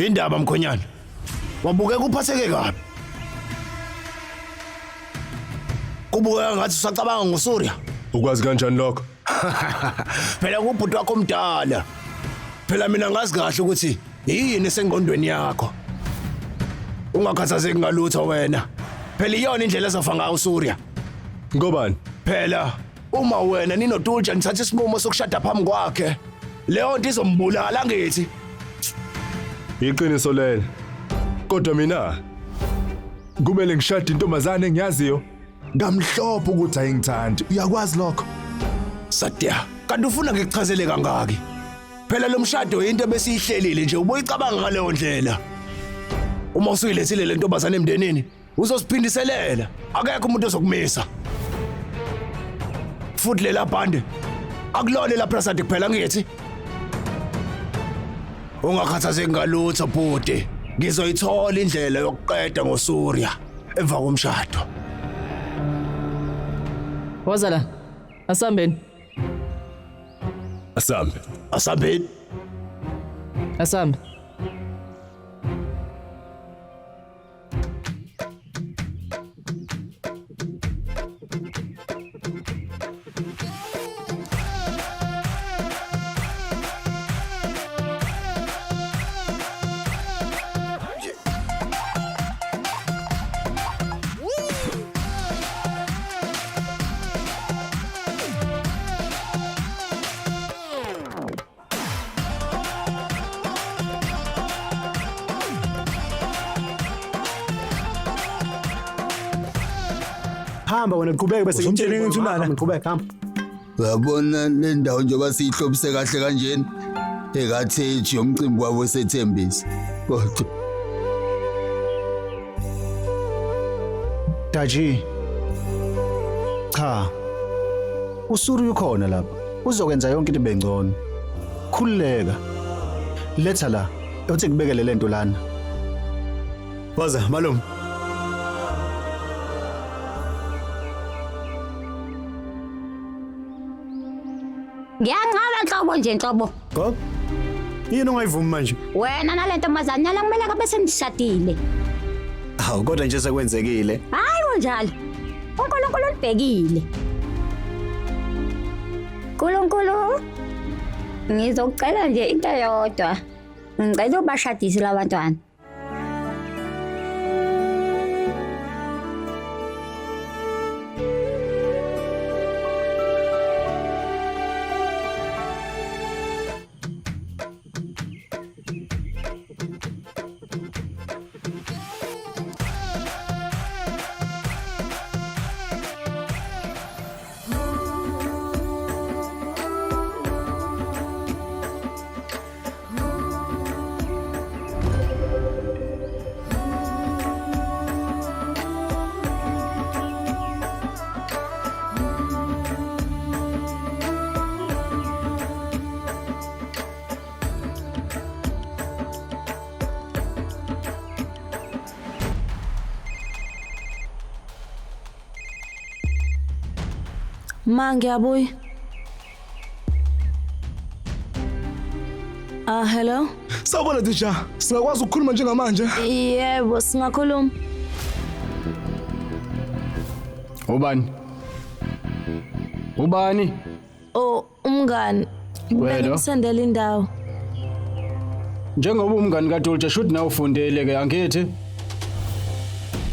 Indaba mkhonyana. Wabukeka uphatheke kabi. Kubukeka ngathi usacabanga ngoSurya. Ukwazi kanjani lokho? Phela kubhuti wakho omdala. Phela mina ngazi kahle ukuthi yini sengqondweni yakho. Ungakhathazeki ngalutho wena. Phela iyona indlela ezofa ngayo uSurya. Ngobani? Phela uma wena ninodulja nithatha isinqumo sokushada phambi kwakhe, leyo nto izombulala ngithi. Iqiniso lelo. Kodwa mina kumele ngishade intombazane engiyaziyo. Ngamhlophe ukuthi ayingithandi. Uyakwazi lokho? Satya, kanti ufuna ngikuchazele kangaki? Phela lo mshado into ebesiyihlelile nje ubuyicabanga ngaleyo ndlela. Uma usuyilethile le ntombazane emndenini, uzosiphindiselela. Akekho umuntu ozokumisa. Futhi lela bhande akulona la prasadi kuphela ngithi. Ungakhathazeki ngalutho bhuti. Ngizoyithola indlela yokuqeda ngoSurya emva komshado. Wazala. Asambeni. Asambe. Asambeni. Asambe. Hamba wena qhubeka bese ngitshela ukuthi unana qhubeka hamba. Uyabona le ndawo njengoba siyihlobise kahle kanjeni ekatheji yomcimbi wabo sethembisa. Kodwa Taji. Cha. Usuri ukhona lapha. Uzokwenza yonke into ibengcono. Khulileka. Letha la. Uthi kubekele lento lana. Waza malum. Ngiyangcaba nhlobo nje nhlobo. Go. Yini ungayivumi manje? Wena nale ntombazane yala kumele kabe sendishadile. Hawu kodwa nje sekwenzekile. Hayi kunjalo. uNkulunkulu ulibhekile. Nkulunkulu. Ngizokucela nje into yodwa. Ngicela ubashadise labantwana. Ma ngiyabuya. Hello? Sawubona thisha. Singakwazi ukukhuluma njengamanje? Yebo, singakhuluma. Ubani? Ubani? Oh, umngani. Wena? Ngisendela indawo. Njengoba umngani kaDulja should na ufundele ke angithi.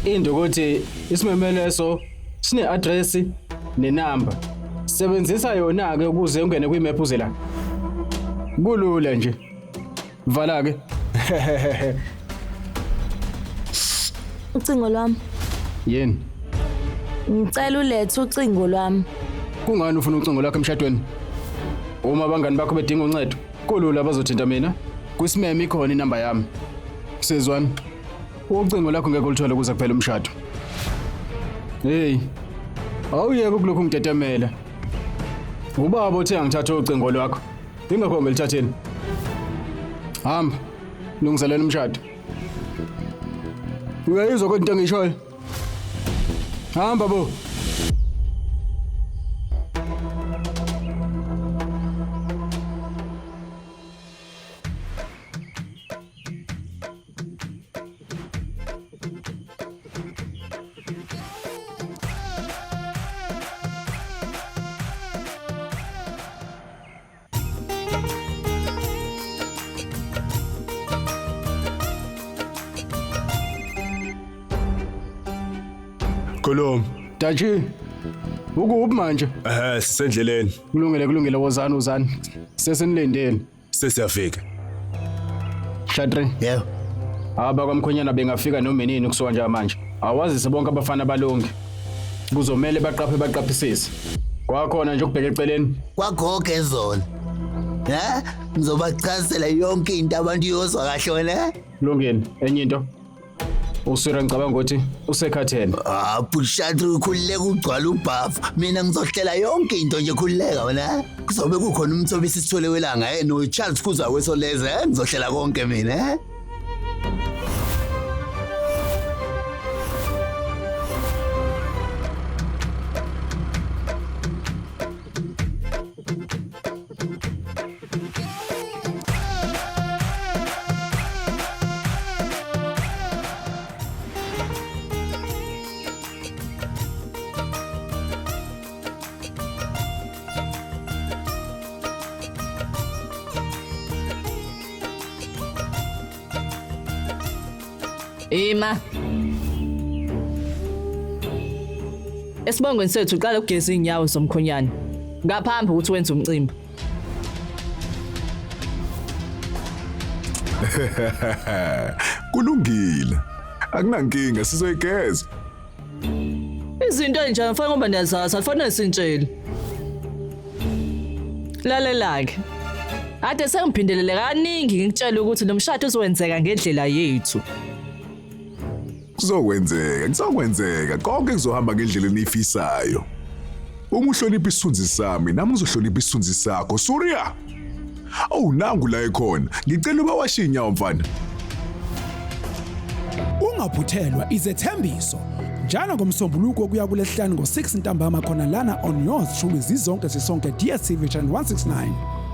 Into ukuthi isimemeleso sine address nenamba. Sebenzisa yona ke ukuze ungene kwi-map uze la. Kulula nje. Vala ke. Ucingo lwami. Yini? Ngicela ulethe ucingo lwami. Kungani ufuna ucingo lakho emshadweni? Uma abangani bakho bedinga uncedo, kulula bazothinta mina. Kwisimeme ikhona inamba yami. Sizwani? Ucingo lakho ngeke ulithole kuze kuphela umshado. Hey. Awuyeke kulokhu ngitetemela. Ubaba uthe angithathe ucingo lwakho. Ingakho ngelithatheni. Hamba. Lungiselela umshado. Uyayizwa kodwa into engishoyo? Hamba bo. Khuluma. Daji. Ukuphi manje? Sisendleleni. Kulungile wozani. Sesenilendeni. Sesiyafika. Shadri. Yebo. Abakwamkhonyana bengafika noma nini kusuka nje manje. Awazise bonke abafana balungi. Kuzomela baqaphisise. Kwakhona nje ukubheka eceleni. Kwagoge zona. Ngizobachazela yonke into abantu yozwa kahle wena. Kulungile. Enye into. Usira ngicabanga ukuthi usekhathele. Bushadri ukhululeka ugcwala ubhafu. Mina ngizohlela yonke into nje khululeka wena. Kuzobe kukhona umthobisi sithole welanga no Charles kuza kwesoleze ngizohlela konke mina. Ima. Esibongweni sethu uqala ukugeza inyawo zomkhonyana. Ngaphambi ukuthi wenze umcimbi. Kulungile. Akunankinga sizoyigeza. Izinto enjani mfana ngoba niyazazi afanele sintshele. Lalela-ke. Ade sengiphindelele kaningi ngikutshela ukuthi lo mshado uzowenzeka ngendlela yethu. Kuzokwenzeka konke kuzohamba ngendlela enifisayo. Uma uhlonipha isithunzi sami nami ngizohlonipha isithunzi sakho. Surya. Nangu la ekhona. Ngicela uba washiya inyawo mfana. Ungaphuthelwa izethembiso. Njalo ngomsombuluko kuya kulesihlanu ngo6 ntambama khona lana on yours truly zizonke sisonke DSTV channel 169.